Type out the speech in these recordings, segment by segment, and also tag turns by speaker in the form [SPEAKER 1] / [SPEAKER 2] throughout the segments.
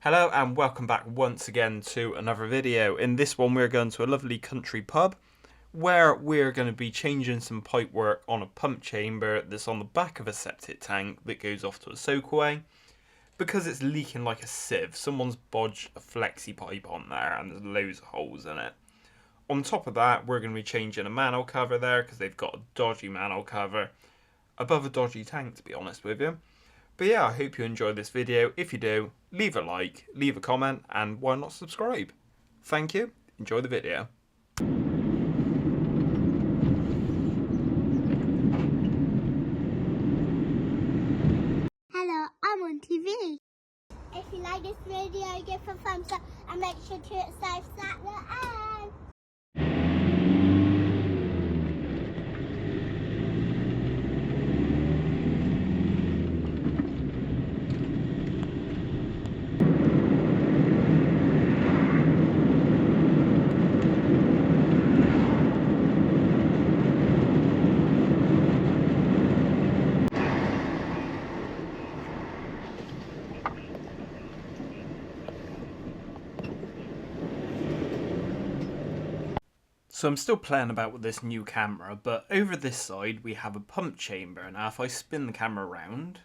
[SPEAKER 1] Hello and welcome back once again to another video. In this one we're going to a lovely country pub where we're going to be changing some pipe work on a pump chamber that's on the back of a septic tank that goes off to a soakaway because it's leaking like a sieve. Someone's bodged a Flexi pipe on there and there's loads of holes in it. On top of that we're going to be changing a manhole cover there because they've got a dodgy manhole cover above a dodgy tank, to be honest with you. But yeah, I hope you enjoyed this video. If you do, leave a like, leave a comment, and why not subscribe? Thank you. Enjoy the video.
[SPEAKER 2] Hello, I'm on TV. If you like this video, give a thumbs up and make sure to hit subscribe at the end.
[SPEAKER 1] So I'm still playing about with this new camera, but over this side we have a pump chamber. Now if I spin the camera around,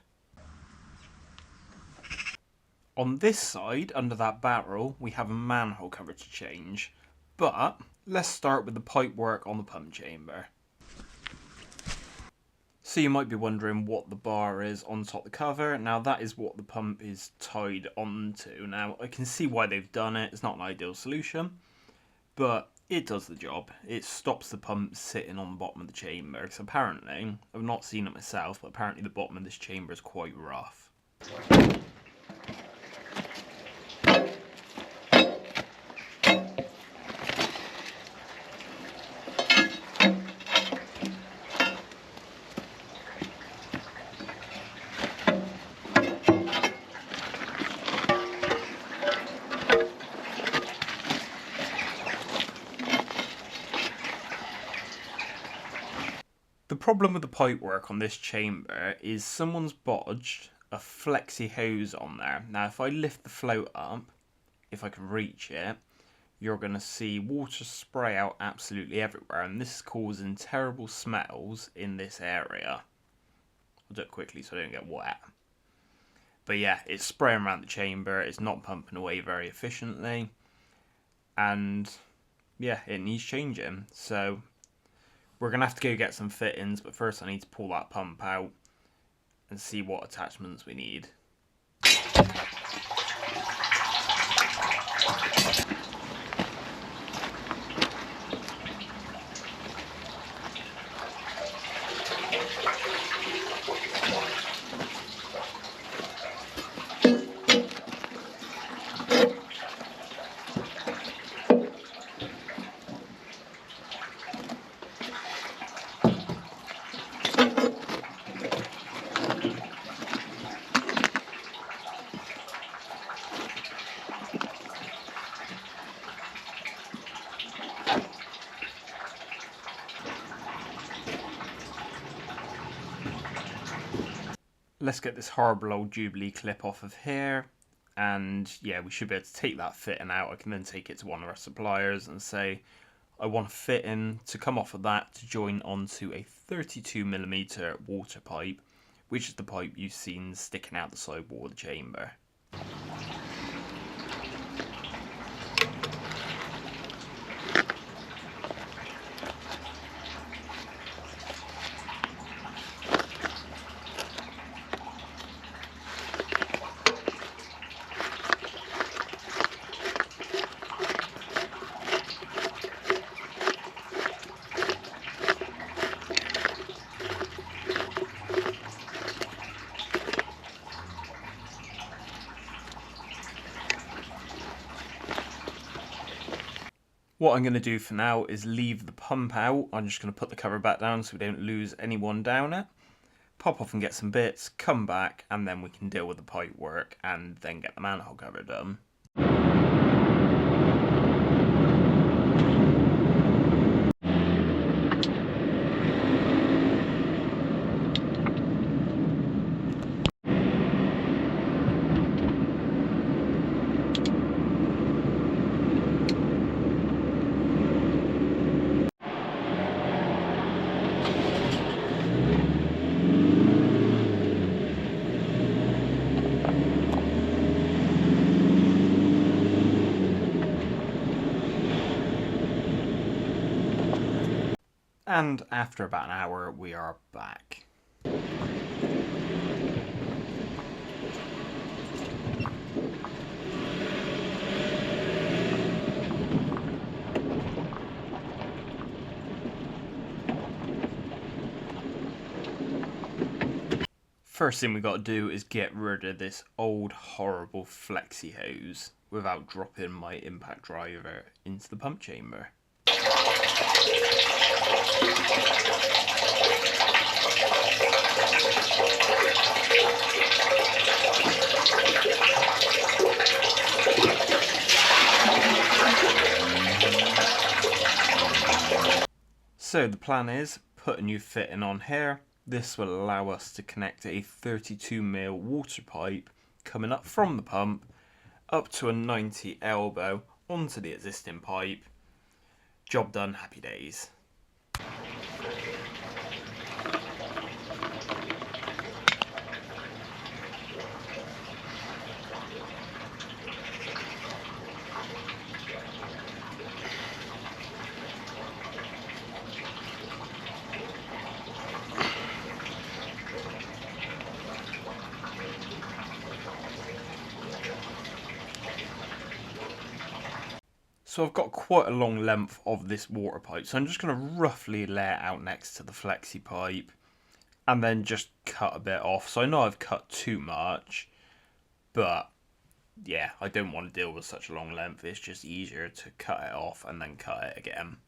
[SPEAKER 1] on this side, under that barrel, we have a manhole cover to change. But let's start with the pipe work on the pump chamber. So you might be wondering what the bar is on top of the cover. Now that is what the pump is tied onto. Now I can see why they've done it. It's not an ideal solution, but it does the job. It stops the pump sitting on the bottom of the chamber. Because apparently, I've not seen it myself, but apparently the bottom of this chamber is quite rough. The problem with the pipe work on this chamber is someone's bodged a Flexi hose on there. Now if I lift the float up, if I can reach it, you're going to see water spray out absolutely everywhere, and this is causing terrible smells in this area. I'll do it quickly so I don't get wet. But yeah, it's spraying around the chamber, it's not pumping away very efficiently, and yeah, it needs changing. So we're going to have to go get some fittings, but first I need to pull that pump out and see what attachments we need. Let's get this horrible old Jubilee clip off of here, and yeah, we should be able to take that fitting out. I can then take it to one of our suppliers and say I want a fitting to come off of that to join onto a 32mm water pipe, which is the pipe you've seen sticking out the side wall of the chamber. What I'm going to do for now is leave the pump out. I'm just going to put the cover back down so we don't lose anyone down it. Pop off and get some bits, come back, and then we can deal with the pipe work and then get the manhole cover done. And after about an hour, we are back. First thing we got to do is get rid of this old horrible Flexi hose without dropping my impact driver into the pump chamber. So the plan is put a new fitting on here. This will allow us to connect a 32mm water pipe coming up from the pump up to a 90 elbow onto the existing pipe. Job done, happy days. So I've got quite a long length of this water pipe, so I'm just going to roughly lay it out next to the Flexi pipe and then just cut a bit off. So I know I've cut too much, but yeah, I don't want to deal with such a long length. It's just easier to cut it off and then cut it again.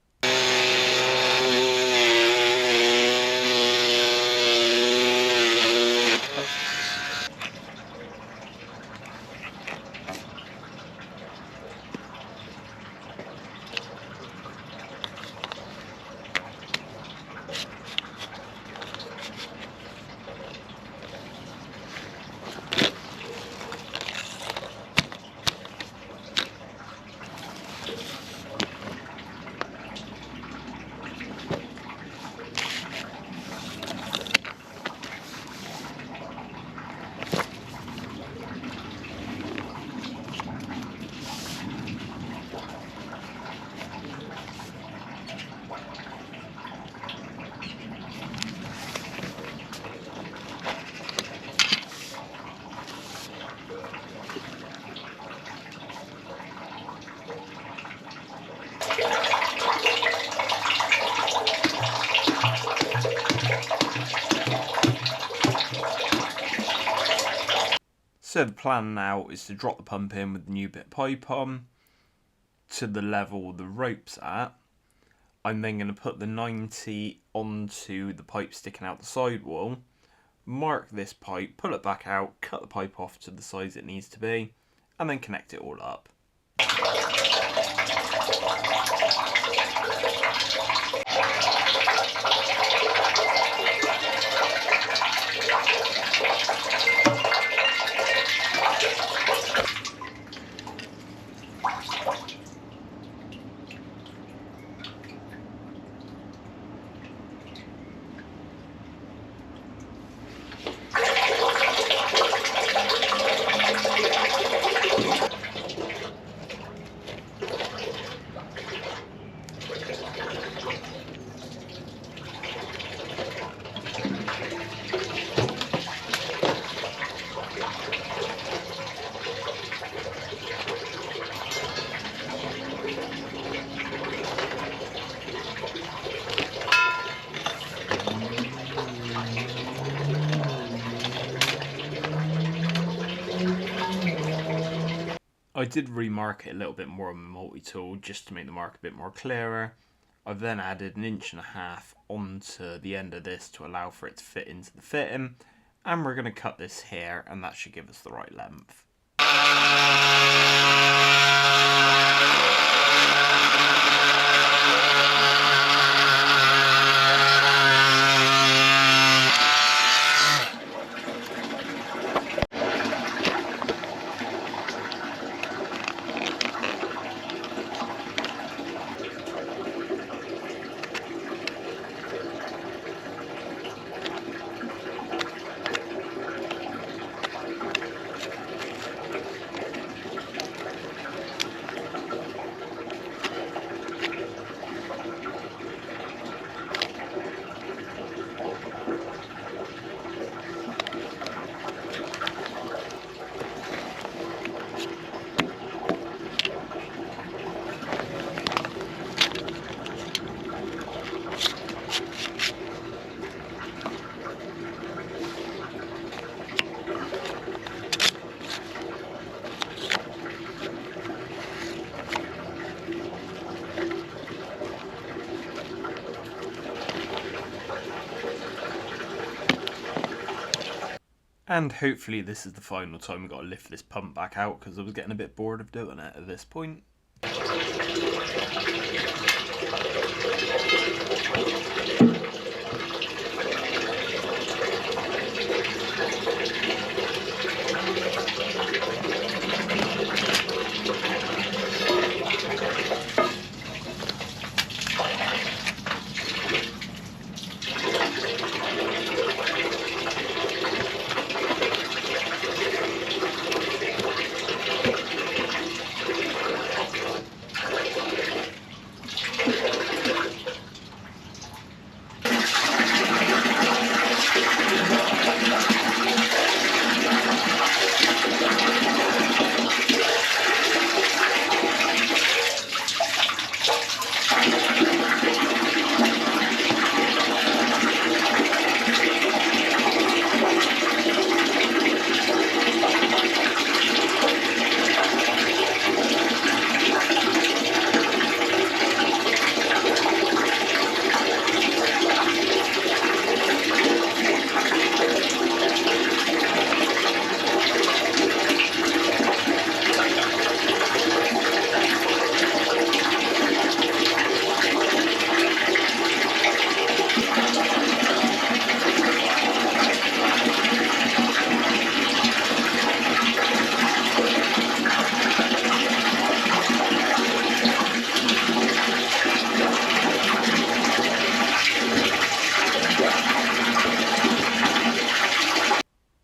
[SPEAKER 1] So the plan now is to drop the pump in with the new bit of pipe on to the level the rope's at. I'm then going to put the 90 onto the pipe sticking out the sidewall, mark this pipe, pull it back out, cut the pipe off to the size it needs to be, and then connect it all up. I did remark it a little bit more on the multi-tool just to make the mark a bit more clearer. I've then added 1.5 inches onto the end of this to allow for it to fit into the fitting, and we're going to cut this here and that should give us the right length. And hopefully this is the final time we've got to lift this pump back out, because I was getting a bit bored of doing it at this point.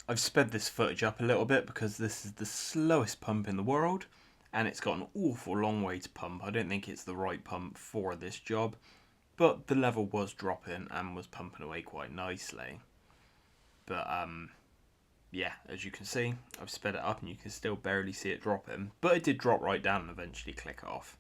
[SPEAKER 1] I've sped this footage up a little bit because this is the slowest pump in the world, and it's got an awful long way to pump. I don't think it's the right pump for this job, but the level was dropping and was pumping away quite nicely. But yeah, as you can see, I've sped it up and you can still barely see it dropping, but it did drop right down and eventually click off.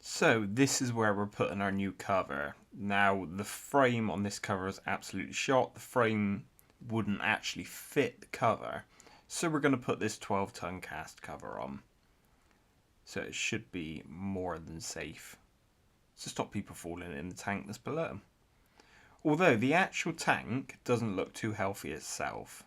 [SPEAKER 1] So this is where we're putting our new cover. Now the frame on this cover is absolutely shot. The frame wouldn't actually fit the cover. So we're going to put this 12-ton cast cover on. So it should be more than safe to stop people falling in the tank that's below. Although the actual tank doesn't look too healthy itself.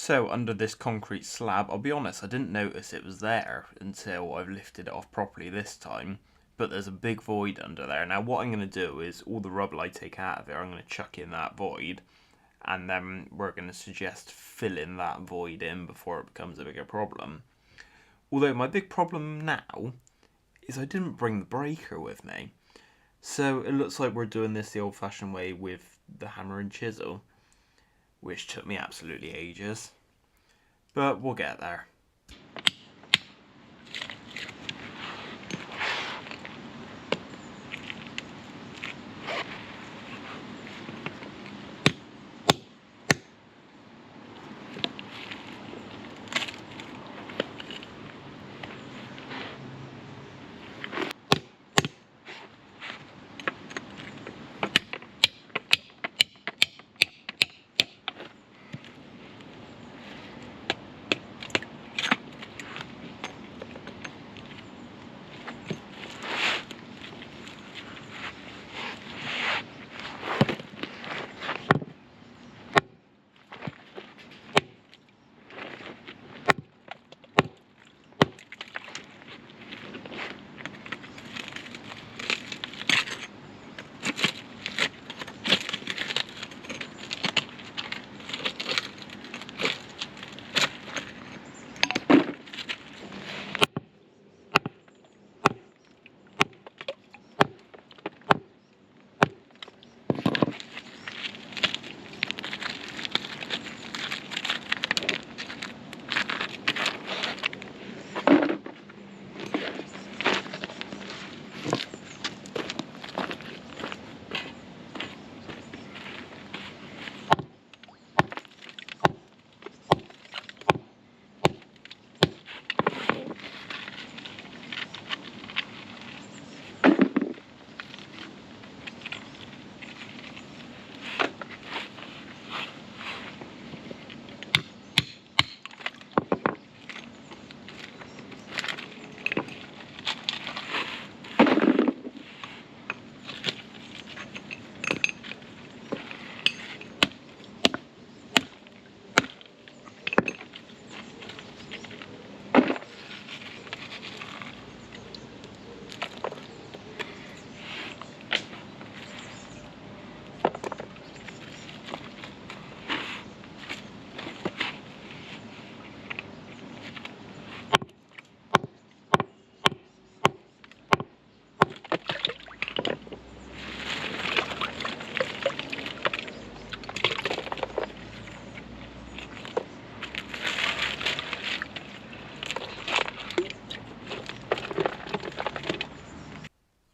[SPEAKER 1] So under this concrete slab, I'll be honest, I didn't notice it was there until I've lifted it off properly this time. But there's a big void under there. Now what I'm going to do is all the rubble I take out of it, I'm going to chuck in that void. And then we're going to suggest filling that void in before it becomes a bigger problem. Although my big problem now is I didn't bring the breaker with me. So it looks like we're doing this the old-fashioned way with the hammer and chisel, which took me absolutely ages. But we'll get there.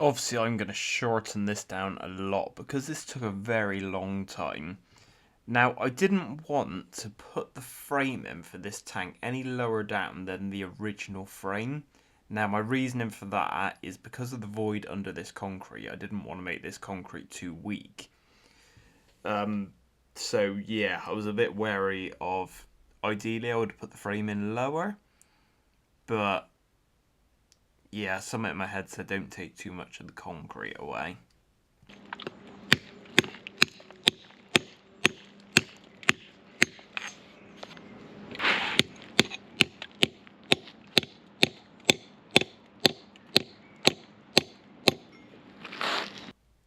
[SPEAKER 1] Obviously I'm going to shorten this down a lot because this took a very long time. Now I didn't want to put the frame in for this tank any lower down than the original frame. Now my reasoning for that is because of the void under this concrete. I didn't want to make this concrete too weak. So yeah, I was a bit wary of, ideally I would put the frame in lower, but yeah, something in my head said don't take too much of the concrete away.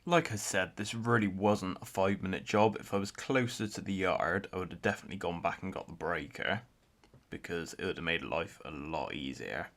[SPEAKER 1] Like I said, this really wasn't a 5-minute job. If I was closer to the yard, I would have definitely gone back and got the breaker, because it would have made life a lot easier.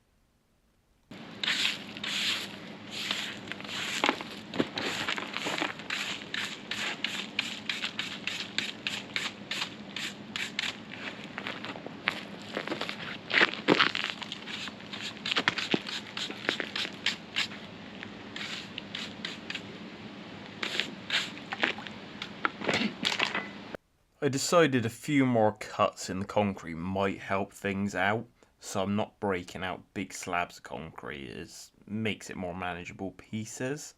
[SPEAKER 1] I decided a few more cuts in the concrete might help things out, so I'm not breaking out big slabs of concrete. It makes it more manageable pieces.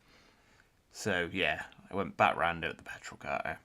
[SPEAKER 1] So yeah, I went back round it with the petrol cutter.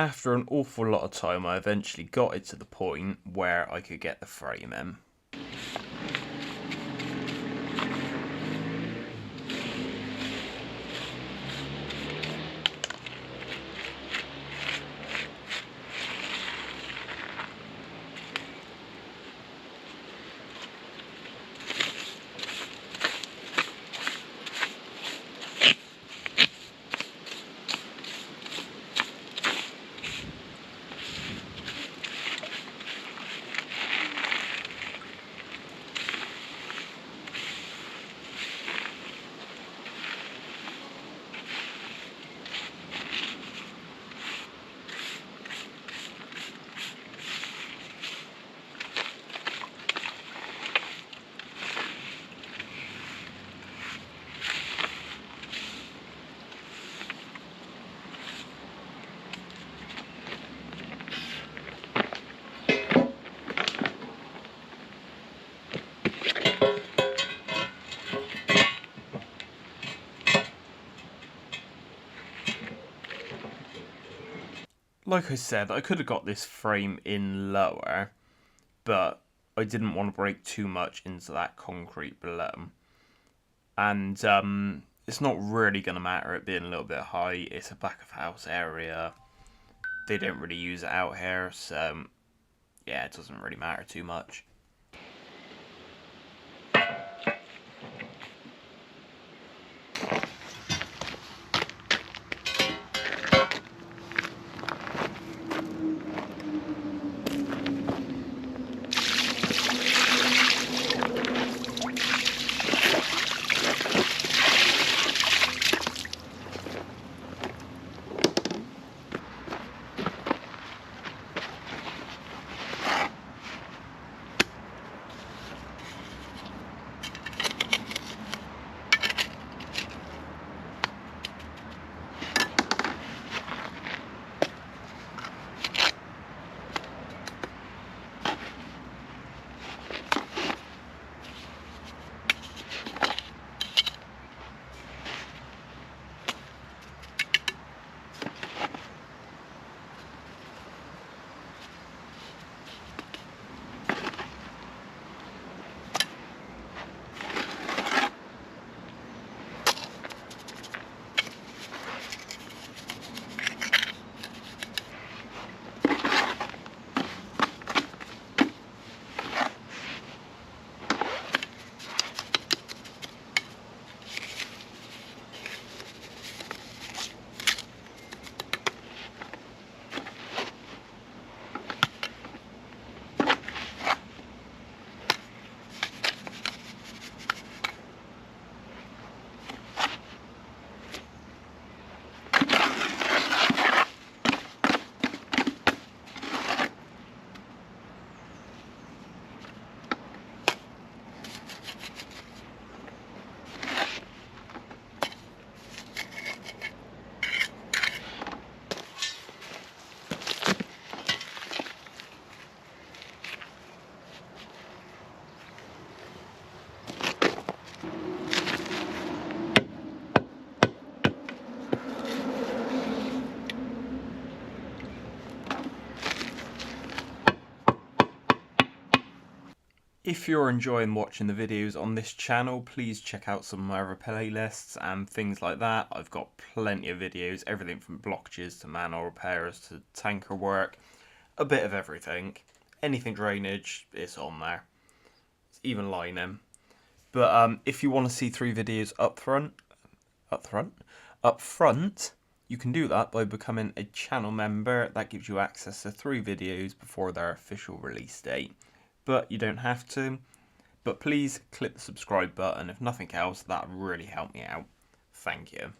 [SPEAKER 1] after an awful lot of time, I eventually got it to the point where I could get the frame in. Like I said, I could have got this frame in lower, but I didn't want to break too much into that concrete below. And it's not really going to matter it being a little bit high. It's a back of house area. They don't really use it out here, so yeah, it doesn't really matter too much. If you're enjoying watching the videos on this channel, please check out some of my other playlists and things like that. I've got plenty of videos, everything from blockages to manhole repairs to tanker work, a bit of everything. Anything drainage, it's on there. It's even lining. But if you want to see 3 videos up front, you can do that by becoming a channel member. That gives you access to 3 videos before their official release date. But you don't have to. But please click the subscribe button. If nothing else, that would really help me out. Thank you.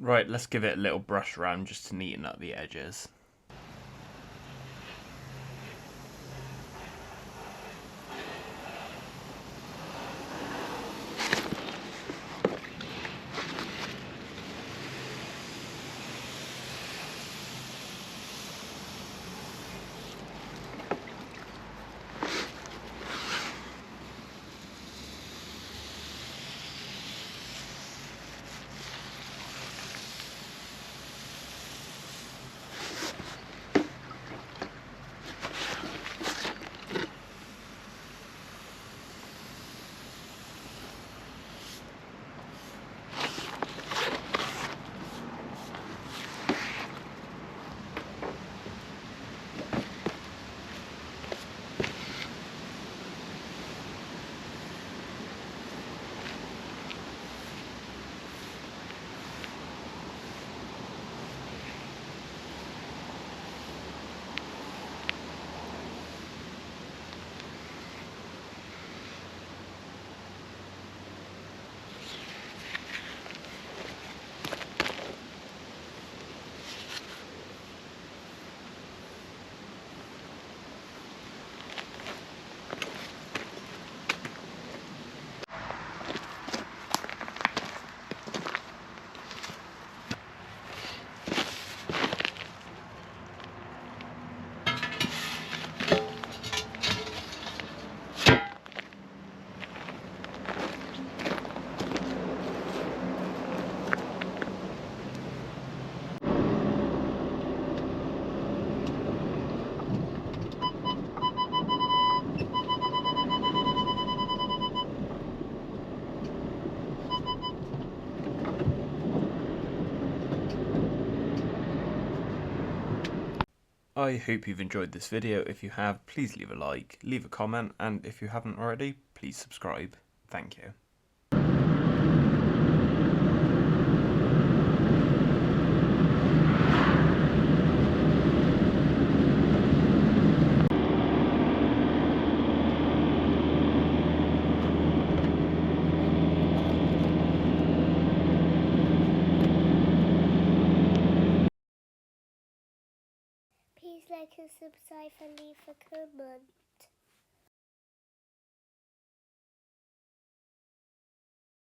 [SPEAKER 1] Right, let's give it a little brush around just to neaten up the edges. I hope you've enjoyed this video. If you have, please leave a like, leave a comment, and if you haven't already, please subscribe. Thank you.
[SPEAKER 2] Please like and subscribe and leave a comment.